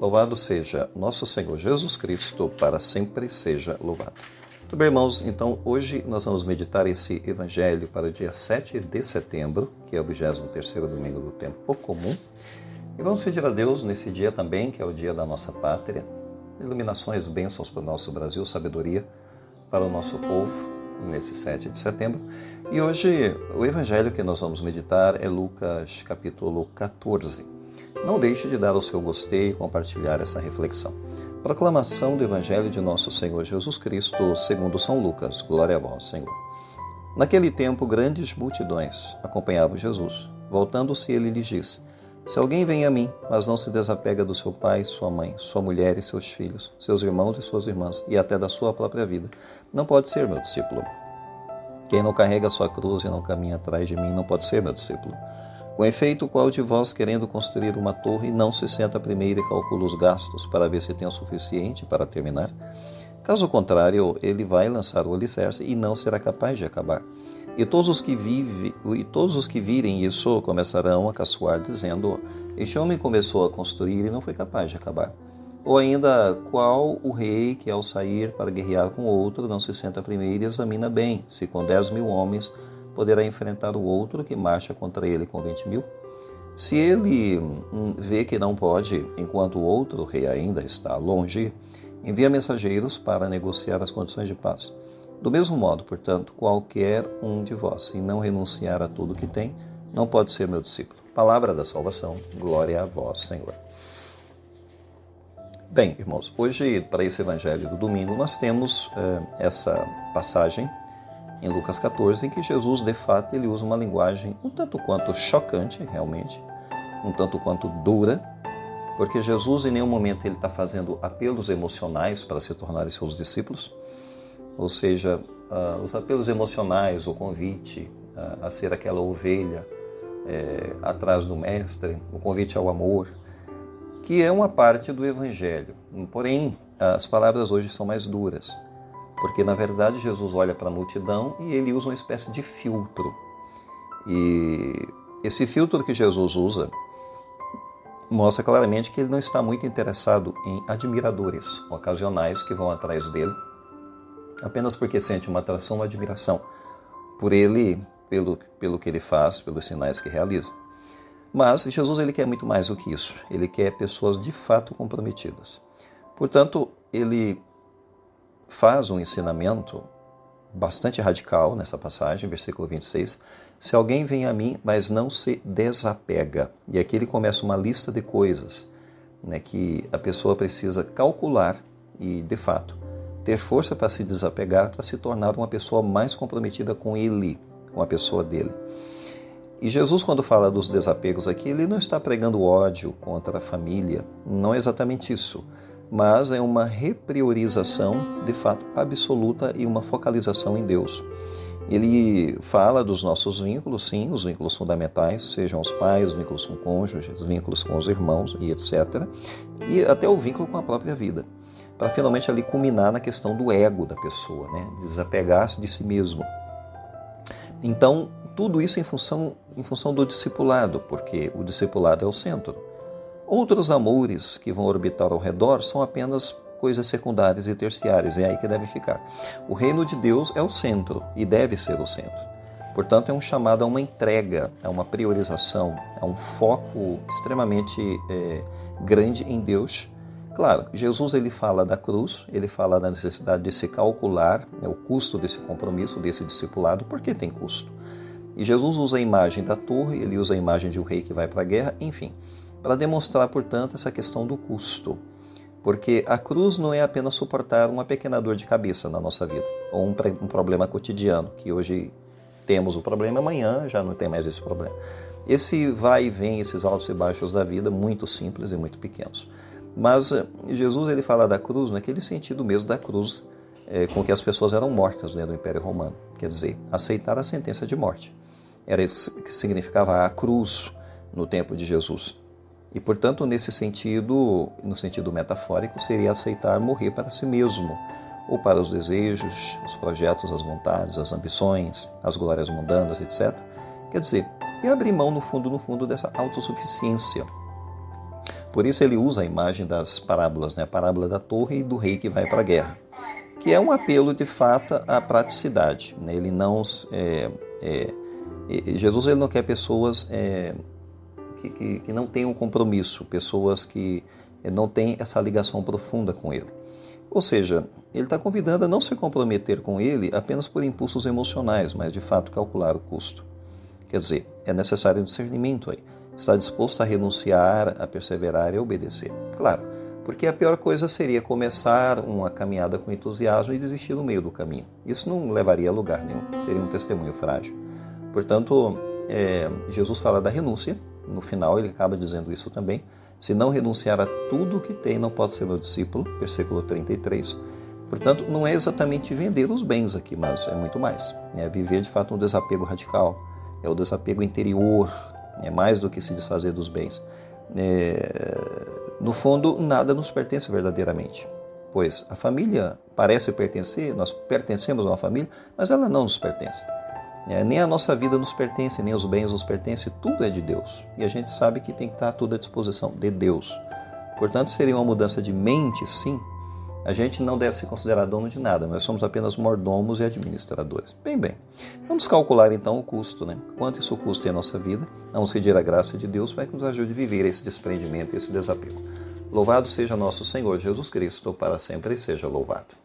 Louvado seja nosso Senhor Jesus Cristo, para sempre seja louvado. Muito bem, irmãos, então hoje nós vamos meditar esse Evangelho para o dia 7 de setembro, que é o 23º domingo do tempo comum. E vamos pedir a Deus nesse dia também, que é o dia da nossa pátria, iluminações, bênçãos para o nosso Brasil, sabedoria para o nosso povo, nesse 7 de setembro. E hoje o Evangelho que nós vamos meditar é Lucas capítulo 14. Não deixe de dar o seu gostei e compartilhar essa reflexão. Proclamação do Evangelho de nosso Senhor Jesus Cristo, segundo São Lucas. Glória a vós, Senhor. Naquele tempo, grandes multidões acompanhavam Jesus. Voltando-se, ele lhes disse: Se alguém vem a mim, mas não se desapega do seu pai, sua mãe, sua mulher e seus filhos, seus irmãos e suas irmãs, e até da sua própria vida, não pode ser meu discípulo. Quem não carrega a sua cruz e não caminha atrás de mim, não pode ser meu discípulo. Com efeito, qual de vós, querendo construir uma torre, não se senta primeiro e calcula os gastos para ver se tem o suficiente para terminar? Caso contrário, ele vai lançar o alicerce e não será capaz de acabar. E todos os que virem isso começarão a caçoar, dizendo: Este homem começou a construir e não foi capaz de acabar. Ou ainda, qual o rei que ao sair para guerrear com outro não se senta primeiro e examina bem se com 10.000 homens poderá enfrentar o outro que marcha contra ele com 20.000? Se ele vê que não pode, enquanto o outro rei ainda está longe, envia mensageiros para negociar as condições de paz. Do mesmo modo, portanto, qualquer um de vós, se não renunciar a tudo que tem, não pode ser meu discípulo. Palavra da salvação, glória a vós, Senhor. Bem, irmãos, hoje, para esse evangelho do domingo, nós temos essa passagem em Lucas 14, em que Jesus, de fato, ele usa uma linguagem um tanto quanto chocante, realmente, um tanto quanto dura, porque Jesus, em nenhum momento, ele está fazendo apelos emocionais para se tornarem seus discípulos, ou seja, os apelos emocionais, o convite a ser aquela ovelha atrás do mestre, o convite ao amor, que é uma parte do Evangelho. Porém, as palavras hoje são mais duras, porque, na verdade, Jesus olha para a multidão e ele usa uma espécie de filtro. E esse filtro que Jesus usa mostra claramente que ele não está muito interessado em admiradores ocasionais que vão atrás dele, apenas porque sente uma atração, uma admiração por ele, pelo que ele faz, pelos sinais que realiza. Mas Jesus ele quer muito mais do que isso. Ele quer pessoas de fato comprometidas. Portanto, ele faz um ensinamento bastante radical nessa passagem, versículo 26. Se alguém vem a mim, mas não se desapega. E aqui ele começa uma lista de coisas, né, que a pessoa precisa calcular e, de fato, ter força para se desapegar, para se tornar uma pessoa mais comprometida com ele, com a pessoa dele. E Jesus, quando fala dos desapegos aqui, ele não está pregando ódio contra a família, não é exatamente isso, mas é uma repriorização, de fato, absoluta e uma focalização em Deus. Ele fala dos nossos vínculos, sim, os vínculos fundamentais, sejam os pais, os vínculos com o cônjuge, os vínculos com os irmãos e etc. E até o vínculo com a própria vida, para finalmente ali culminar na questão do ego da pessoa, né? Desapegar-se de si mesmo. Então, tudo isso em função do discipulado, porque o discipulado é o centro. Outros amores que vão orbitar ao redor são apenas coisas secundárias e terciárias, é aí que deve ficar. O reino de Deus é o centro e deve ser o centro. Portanto, é um chamado a uma entrega, a uma priorização, a um foco extremamente grande em Deus. Claro, Jesus ele fala da cruz, ele fala da necessidade de se calcular, né, o custo desse compromisso, desse discipulado, porque tem custo. E Jesus usa a imagem da torre, ele usa a imagem de um rei que vai para a guerra, enfim, para demonstrar, portanto, essa questão do custo. Porque a cruz não é apenas suportar uma pequena dor de cabeça na nossa vida, ou um problema cotidiano, que hoje temos o problema, amanhã já não tem mais esse problema. Esse vai e vem, esses altos e baixos da vida, muito simples e muito pequenos. Mas Jesus ele fala da cruz naquele sentido mesmo da cruz com que as pessoas eram mortas dentro do Império Romano. Quer dizer, aceitar a sentença de morte. Era isso que significava a cruz no tempo de Jesus. E, portanto, nesse sentido, no sentido metafórico, seria aceitar morrer para si mesmo, ou para os desejos, os projetos, as vontades, as ambições, as glórias mundanas, etc. Quer dizer, é abrir mão, no fundo, dessa autossuficiência. Por isso ele usa a imagem das parábolas, né? A parábola da torre e do rei que vai para a guerra, que é um apelo de fato à praticidade, né? Ele não, Jesus ele não quer pessoas que não tenham compromisso, pessoas que não têm essa ligação profunda com ele. Ou seja, ele está convidando a não se comprometer com ele apenas por impulsos emocionais, mas de fato calcular o custo. Quer dizer, é necessário um discernimento aí. Está disposto a renunciar, a perseverar e a obedecer. Claro, porque a pior coisa seria começar uma caminhada com entusiasmo e desistir no meio do caminho. Isso não levaria a lugar nenhum, seria um testemunho frágil. Portanto, Jesus fala da renúncia, no final ele acaba dizendo isso também. Se não renunciar a tudo o que tem, não pode ser meu discípulo, versículo 33. Portanto, não é exatamente vender os bens aqui, mas é muito mais. É viver de fato um desapego radical, é o desapego interior, é mais do que se desfazer dos bens. No fundo, nada nos pertence verdadeiramente, pois a família parece pertencer, nós pertencemos a uma família, mas ela não nos pertence. Nem a nossa vida nos pertence, nem os bens nos pertencem, tudo é de Deus. E a gente sabe que tem que estar tudo à disposição de Deus. Portanto, seria uma mudança de mente, sim. A gente não deve se considerar dono de nada, nós somos apenas mordomos e administradores. Bem. Vamos calcular então o custo, né? Quanto isso custa em nossa vida? Vamos pedir a graça de Deus para que nos ajude a viver esse desprendimento, esse desapego. Louvado seja nosso Senhor Jesus Cristo, para sempre seja louvado.